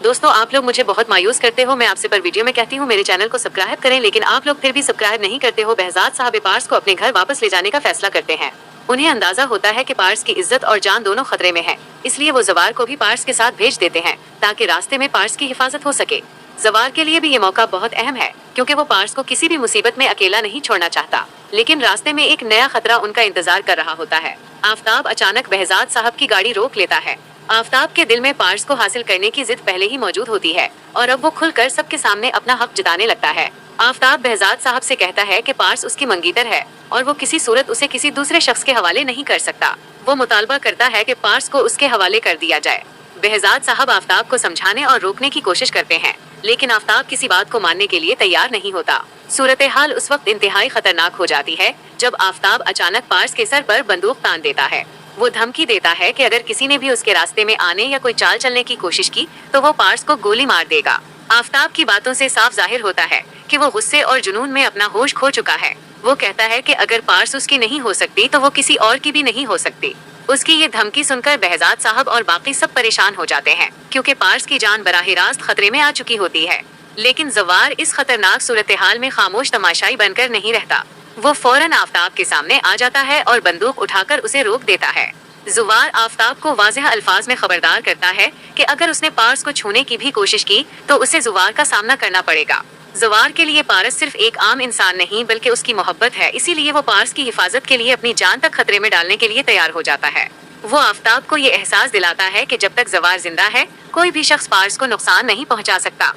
दोस्तों, आप लोग मुझे बहुत मायूस करते हो। मैं आपसे पर वीडियो में कहती हूँ मेरे चैनल को सब्सक्राइब करें, लेकिन आप लोग फिर भी सब्सक्राइब नहीं करते हो। बहजाद साहब पार्स को अपने घर वापस ले जाने का फैसला करते हैं। उन्हें अंदाजा होता है कि पार्स की इज्जत और जान दोनों खतरे में है, इसलिए वो जवार को भी पार्स के साथ भेज देते हैं ताकि रास्ते में पार्स की हिफाजत हो सके। जवार के लिए भी ये मौका बहुत अहम है, क्योंकि वो पार्स को किसी भी मुसीबत में अकेला नहीं छोड़ना चाहता। लेकिन रास्ते में एक नया खतरा उनका इंतजार कर रहा होता है। आफताब अचानक बहजाद साहब की गाड़ी रोक लेता है। आफताब के दिल में पार्स को हासिल करने की जिद पहले ही मौजूद होती है और अब वो खुलकर सबके सामने अपना हक जताने लगता है। आफताब बहजाद साहब से कहता है कि पार्स उसकी मंगीतर है और वो किसी सूरत उसे किसी दूसरे शख्स के हवाले नहीं कर सकता। वो मुतालबा करता है कि पार्स को उसके हवाले कर दिया जाए। बहजाद साहब आफताब को समझाने और रोकने की कोशिश करते हैं, लेकिन आफताब किसी बात को मानने के लिए तैयार नहीं होता। सूरत हाल उस वक्त इंतहाई खतरनाक हो जाती है जब आफताब अचानक पार्स के सर पर बंदूक तान देता है। वो धमकी देता है कि अगर किसी ने भी उसके रास्ते में आने या कोई चाल चलने की कोशिश की तो वो पार्स को गोली मार देगा। आफताब की बातों से साफ जाहिर होता है कि वो गुस्से और जुनून में अपना होश खो चुका है। वो कहता है कि अगर पार्स उसकी नहीं हो सकती तो वो किसी और की भी नहीं हो सकती। उसकी ये धमकी सुनकर बहजाद साहब और बाकी सब परेशान हो जाते हैं, क्योंकि पार्स की जान बराह रास्त खतरे में आ चुकी होती है। लेकिन जवार इस खतरनाक सूरत हाल में खामोश तमाशाई बनकर नहीं रहता। वो फौरन आफताब के सामने आ जाता है और बंदूक उठाकर उसे रोक देता है। जुवार आफताब को वाज़ेह अल्फाज में खबरदार करता है कि अगर उसने पार्स को छूने की भी कोशिश की तो उसे जुवार का सामना करना पड़ेगा। जुवार के लिए पारस सिर्फ एक आम इंसान नहीं बल्कि उसकी मोहब्बत है, इसीलिए वो पार्स की हिफाजत के लिए अपनी जान तक खतरे में डालने के लिए तैयार हो जाता है। वो आफताब को ये एहसास दिलाता है कि जब तक जुवार जिंदा है कोई भी शख्स पार्स को नुकसान नहीं पहुंचा सकता।